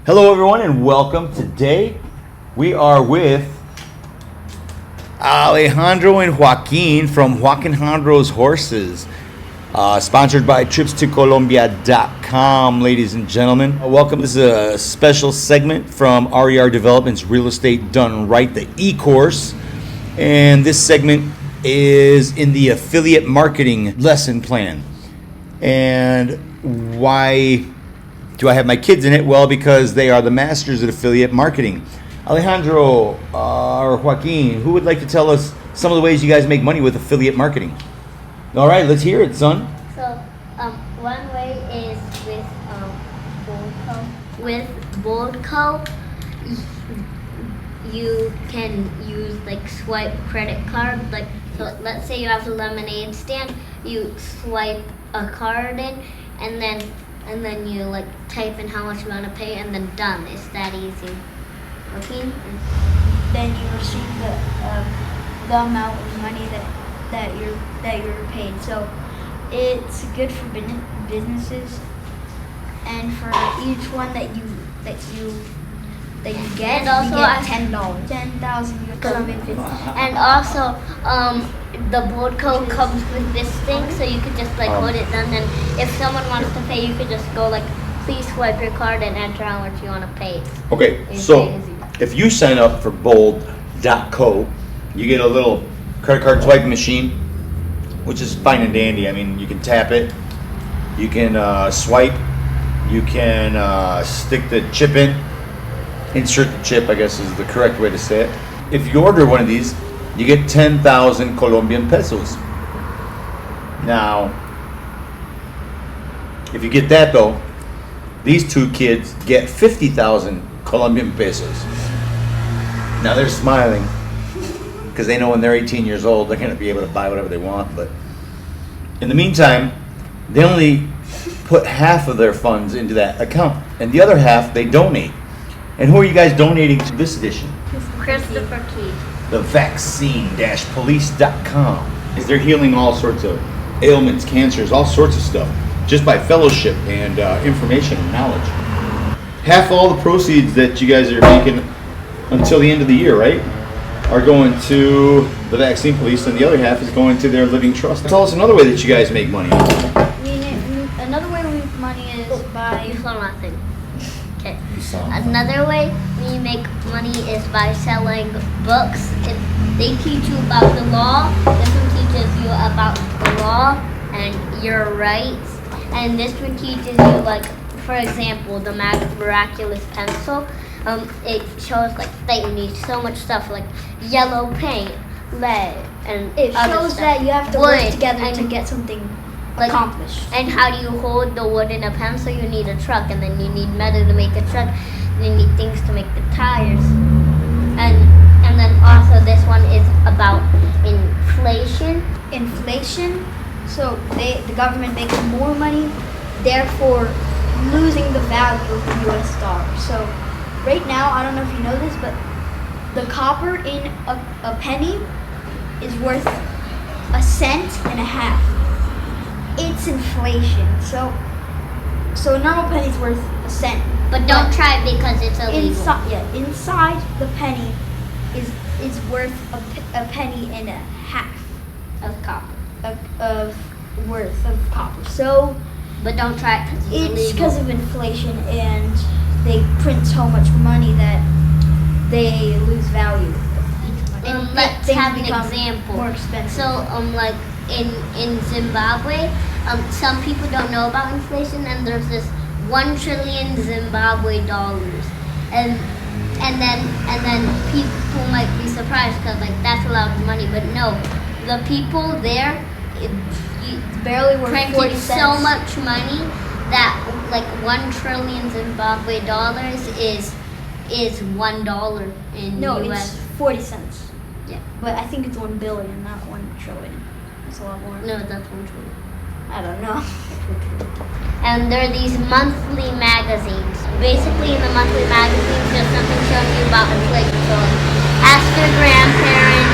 Hello, everyone, and welcome. Today, we are with Alejandro and Joaquin from Jandro's Horses, sponsored by TripsToColombia.com, ladies and gentlemen. Welcome. This is a special segment from RER Development's Real Estate Done Right, the e-course. And this segment is in the affiliate marketing lesson plan. And why do I have my kids in it? Well, because they are the masters at affiliate marketing. Alejandro or Joaquin, who would like to tell us some of the ways you guys make money with affiliate marketing? All right, let's hear it, son. So, one way is with Boldco, you can use like swipe credit card. Like, so let's say you have a lemonade stand, you swipe a card in, and then you like type in how much you want to pay, and then done. It's that easy. Okay. Then you receive the amount of money that you're paid. So it's good for businesses, and for each one that you get, and also you get $10, 10,000 Colombian pesos. And also, the board code comes with this thing, so you could just like hold it down. And if someone wants to pay, you could just go like, please swipe your card and enter how much you want to pay. Okay, so if you sign up for bold.co, you get a little credit card swiping machine, which is fine and dandy. I mean, you can tap it, you can swipe, you can stick the chip in, insert the chip, I guess is the correct way to say it. If you order one of these, you get 10,000 Colombian pesos. Now, if you get that though, these two kids get 50,000 Colombian pesos. Now they're smiling because they know when they're 18 years old, they're going to be able to buy whatever they want. But in the meantime, they only put half of their funds into that account, and the other half they donate. And who are you guys donating to this edition? Christopher Key. The vaccine-police.com. Is they're healing all sorts of ailments, cancers, all sorts of stuff, just by fellowship and information and knowledge. Half all the proceeds that you guys are making until the end of the year, right, are going to the vaccine police, and the other half is going to their living trust. Tell us another way that you guys make money. Another way we make money is by... You saw nothing. Okay. Another way we make money is by selling books. They teach you about the law. This one teaches you about the law and your rights. And this one teaches you, like, for example, the miraculous pencil. It shows like that you need so much stuff like yellow paint, lead, and it shows that you have to work together to get something accomplished. And how do you hold the wood in a pencil? You need a truck, and then you need metal to make a truck. And you need things to make the tires. And then also this one is about inflation. Inflation. So the government makes more money, therefore losing the value of the U.S. dollar. So right now, I don't know if you know this, but the copper in a penny is worth 1.5 cents. It's inflation. So a normal penny is worth 1 cent. But don't try it because it's illegal. Inside the penny is worth a penny and a half of copper. Worth of copper. So, but don't try it because it's because of inflation, and they print so much money that they lose value. And let's have an example. More expensive. So, like in Zimbabwe, some people don't know about inflation, and there's this 1 trillion Zimbabwe dollars, and then people might be surprised because like that's a lot of money, but no, the people there barely worth 40 cents. So much money that like 1 trillion Zimbabwe dollars is $1 in US. It's 40 cents. Yeah, but I think it's 1 billion, not 1 trillion. It's a lot more. No, that's 1 trillion. I don't know. And there are these monthly magazines. Basically, in the monthly magazines, there's something showing you about inflation. So ask your grandparents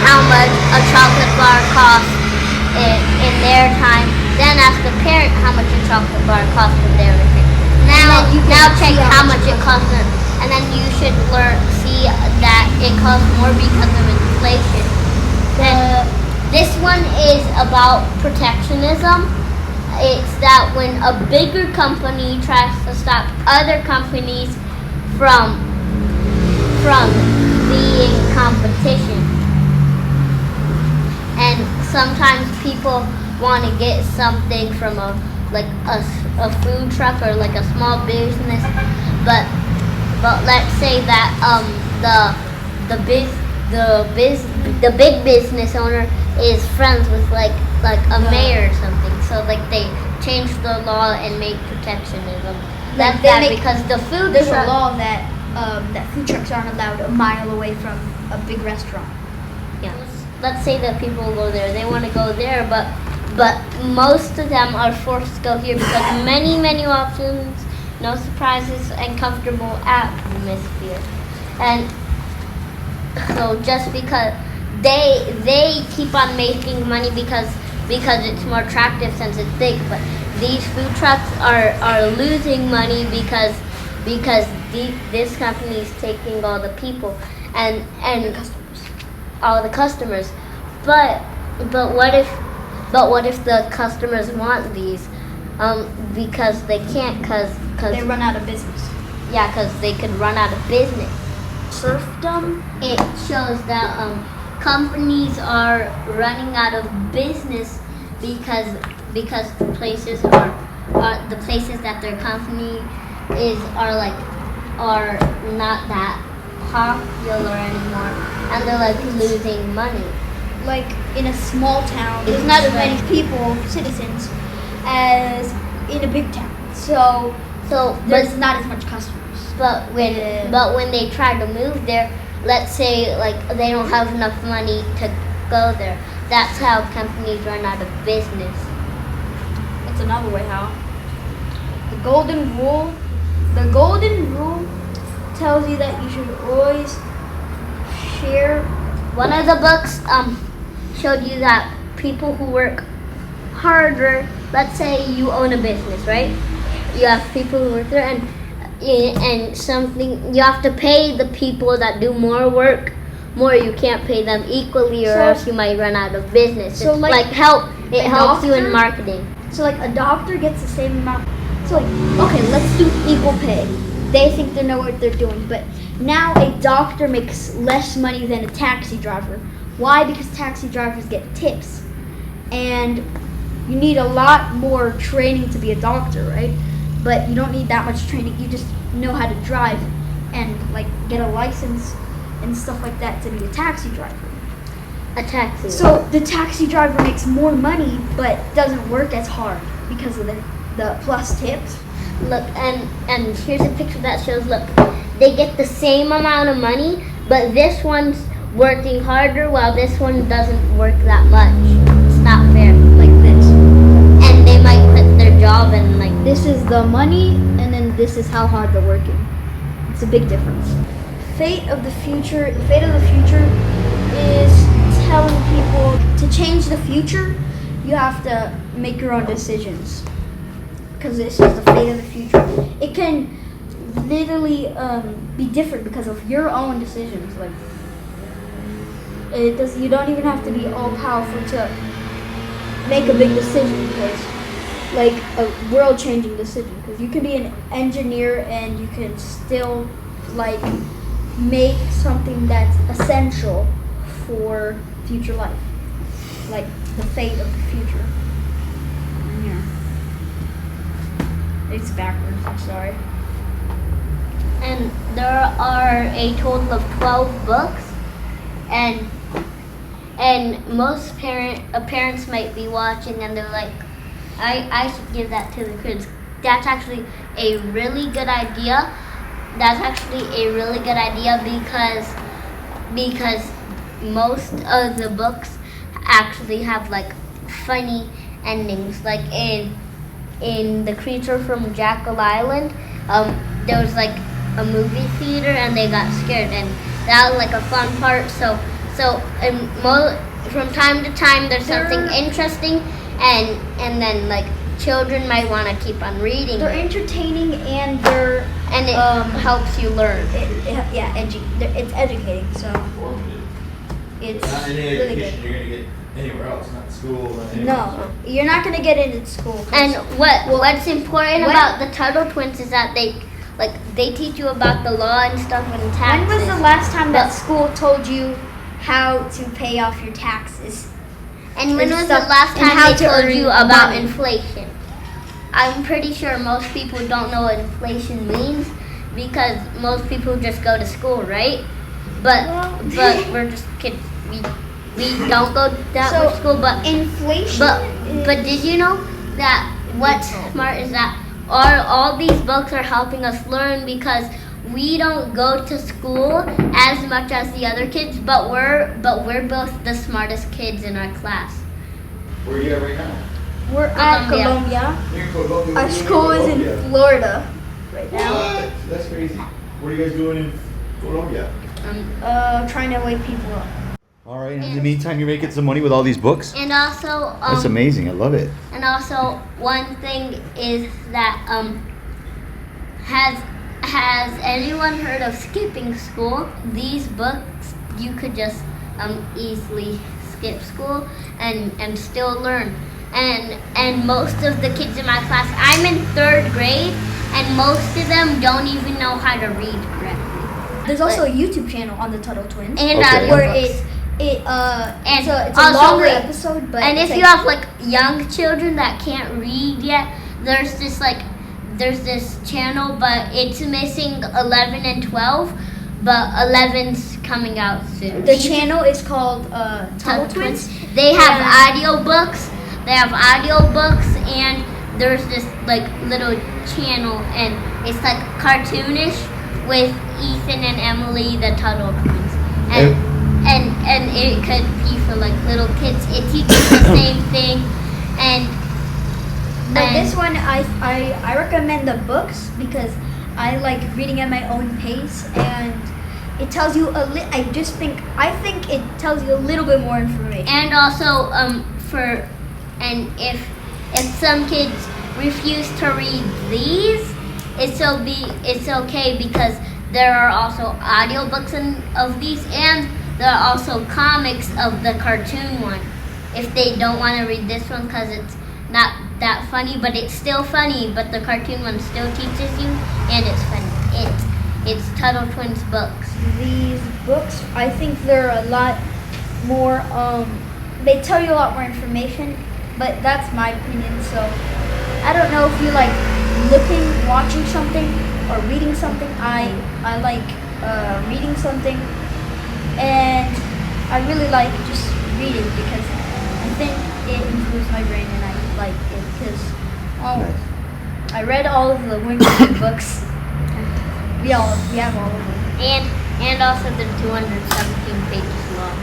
how much a chocolate bar costs in their time. Then ask the parent how much a chocolate bar costs in their time. Now then you can now check see how much it costs them. And then you should see that it costs more because of inflation. And this one is about protectionism. It's that when a bigger company tries to stop other companies from being competition. And sometimes people want to get something from a food truck or like a small business, but let's say that the big business owner is friends with like a mayor or something, so like they change the law and make protectionism. That's bad because the food There's truck, a law that food trucks aren't allowed a mile away from a big restaurant. yeah. Let's say that people go there, they want to go there, but most of them are forced to go here because many options, no surprises, and comfortable atmosphere. And so just because they keep on making money because it's more attractive since it's big, but these food trucks are losing money because this company is taking all the people and all the customers. But what if the customers want these? Because they can't, cause They run out of business. yeah, cause they could run out of business. Serfdom. It shows that companies are running out of business because the places are the places that their company are not that popular anymore, and they're like losing money. Like in a small town, there's not as many people, citizens, as in a big town. So there's not as much customers. But when they try to move there, let's say like they don't have enough money to go there. That's how companies run out of business. That's another way how. The golden rule. The golden rule tells you that you should always share. One of the books showed you that people who work harder, let's say you own a business, right? You have people who work there, and something you have to pay the people that do more work more. You can't pay them equally, or else you might run out of business. So it helps you in marketing. So like a doctor gets the same amount. So like, okay, let's do equal pay. They think they know what they're doing, but now a doctor makes less money than a taxi driver. Why? Because taxi drivers get tips, and you need a lot more training to be a doctor, right? But you don't need that much training. You just know how to drive and like get a license and stuff like that to be a taxi driver. A taxi. So the taxi driver makes more money, but doesn't work as hard because of the plus tips. Look, and here's a picture that shows. Look, they get the same amount of money, but this one's working harder while this one doesn't work that much. It's not fair. Like this. And they might quit their job and like. This is the money, and then this is how hard they're working. It's a big difference. Fate of the future. The fate of the future is telling people to change the future. You have to make your own decisions, because this is the fate of the future. It can literally be different because of your own decisions. Like it does. You don't even have to be all powerful to make a big decision, because like a world-changing decision. Because you can be an engineer and you can still like make something that's essential for future life, like the fate of the future. Yeah. It's backwards, I'm sorry. And there are a total of 12 books, and most parents might be watching and they're like, I should give that to the kids. That's actually a really good idea. That's actually a really good idea because most of the books actually have like funny endings. Like in The Creature from Jekyll Island, there was like a movie theater and they got scared, and that was like a fun part. So from time to time there's something interesting, and then like children might want to keep on reading. They're entertaining and they're and it helps you learn. It's educating, so it's Not any really education good. you're gonna get anywhere else, not school. Not anywhere No, else. you're not gonna get it in school. And what's important when- about the Tuttle twins is that they teach you about the law and stuff and When taxes. was the last time that But- school told you how to pay off your taxes? And when and was stuff, the last and time how they to told earn you about money? inflation? I'm pretty sure most people don't know what inflation means because most people just go to school, right? But we're just kids. We don't go that So, much school, but Inflation. but did you know that what's smart is that all these books are helping us learn because we don't go to school as much as the other kids, but we're both the smartest kids in our class. Where are you at right now? We're at Colombia. You're in Colombia. Our school is in Florida right now. What? That's crazy. What are you guys doing in Colombia? Trying to wake people up. All right. In the meantime, you're making some money with all these books. And also, That's amazing. I love it. And also, one thing is that has anyone heard of skipping school? These books you could just easily skip school and still learn. And most of the kids in my class, I'm in 3rd grade, and most of them don't even know how to read correctly. There's also a YouTube channel on the Tuttle Twins And Okay. where audiobooks. it's a also, longer wait, episode, but And it's if you have like young children that can't read yet, there's this channel, but it's missing 11 and 12, but 11's coming out soon. the channel is called Tuttle Twins. They have audiobooks. They have audiobooks, and there's this like little channel, and it's like cartoonish with Ethan and Emily, the Tuttle twins, and it could be for like little kids. It teaches the same thing, But this one, I recommend the books because I like reading at my own pace, and it tells you I think it tells you a little bit more information. and also if some kids refuse to read these, it's okay because there are also audiobooks of these, and there are also comics of the cartoon one. If they don't want to read this one because it's not that funny, but it's still funny, but the cartoon one still teaches you, and it's funny. It's Tuttle Twins books. These books, I think they're a lot more. They tell you a lot more information, but that's my opinion. So I don't know if you like watching something, or reading something. I like reading something, and I really like just reading because I think it improves my brain, and I like it because I read all of the Winger books. We have all of them. And also they're 217 pages long.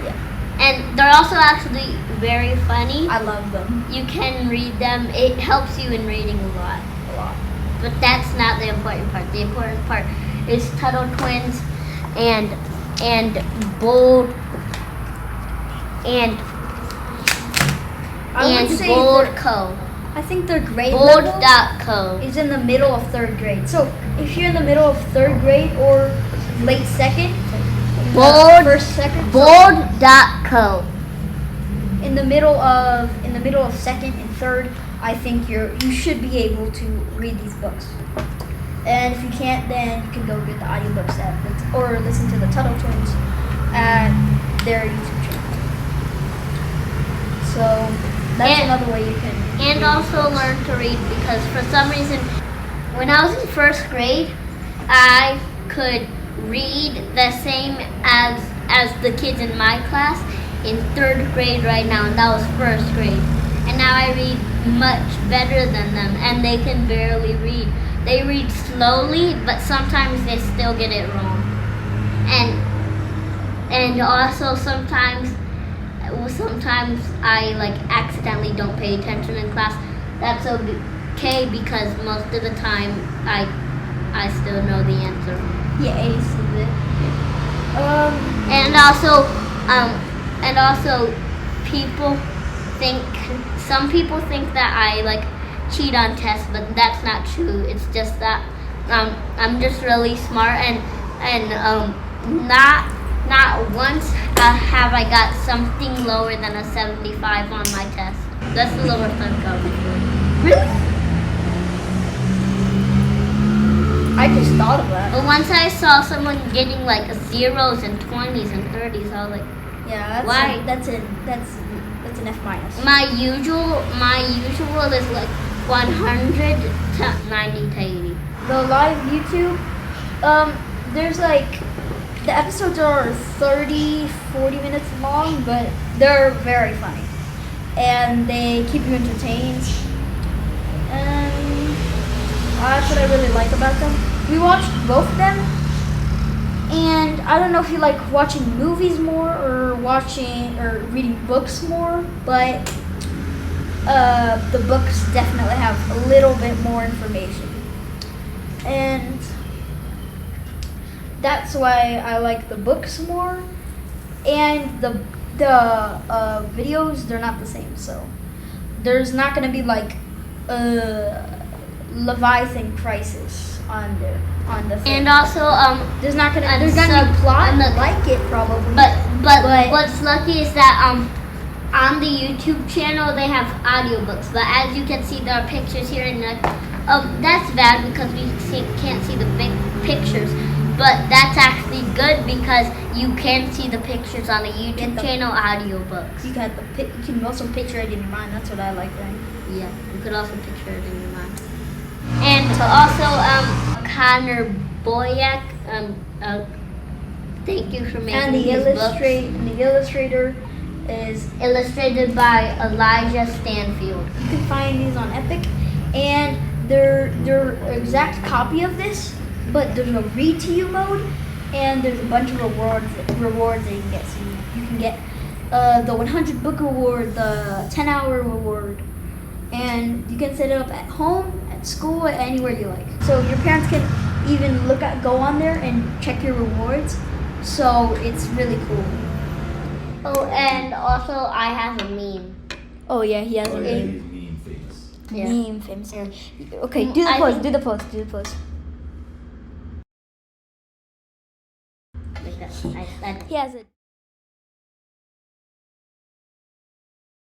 Yeah, And they're also actually very funny. I love them You can read them. It helps you in reading a lot. a lot. But that's not the important part. The important part is Tuttle Twins and Bold and I would say Bold they're- Co. I think their grade level Bold.co. is in the middle of 3rd grade. So if you're in the middle of 3rd grade or late second, first second, Bold.co. in the middle of 2nd and 3rd, I think you should be able to read these books. And if you can't, then you can go get the audiobooks or listen to the Tuttle Twins at their YouTube channel. So that's And- another way you can. And also learn to read because for some reason, when I was in 1st grade, I could read the same as the kids in my class in 3rd grade right now, and that was 1st grade. And now I read much better than them, and they can barely read. They read slowly, but sometimes they still get it wrong. And also sometimes I like accidentally don't pay attention in class. That's okay because most of the time I still know the answer. Yeah, ace of it. And also people think some people think that I like cheat on tests, but that's not true. It's just that I'm just really smart and not once have I got something lower than a 75 on my test. That's the lowest I've got before. Really? I just thought of that. But once I saw someone getting like zeros and 20s and 30s, I was like, Yeah, why? That's an F minus. My usual is like 100 to 90 to 80. The live YouTube, there's like, the episodes are 30, 40 minutes long, but they're very funny. And they keep you entertained. And that's what I really like about them. We watched both of them. And I don't know if you like watching movies more or reading books more, but the books definitely have a little bit more information. And that's why I like the books more. And the videos, they're not the same. So there's not going to be like Leviathan Crisis on there. On the thing. And also, there's gonna be plot like it probably. But what's lucky is that on the YouTube channel they have audiobooks. But as you can see, there are pictures here, and that's bad because we can't see the big pictures. But that's actually good because you can see the pictures on the YouTube channel audiobooks. You can also picture it in your mind. That's what I like, right? Yeah, you could also picture it in your mind. And also, Connor Boyack, thank you for making these books. And the illustrator is Illustrated by Elijah Stanfield. You can find these on Epic, and they're an exact copy of this, but there's a read to you mode, and there's a bunch of rewards that you can get. So you can get the 100 book reward, the 10-hour reward, and you can set it up at home, at school, anywhere you like. So your parents can even go on there and check your rewards. So it's really cool. Oh, and also I have a meme. Oh yeah, he has a He's meme famous. Yeah. meme famous. Yeah. Okay, do the I pose. think- Do the pose. Do the pose. Like that. He has it.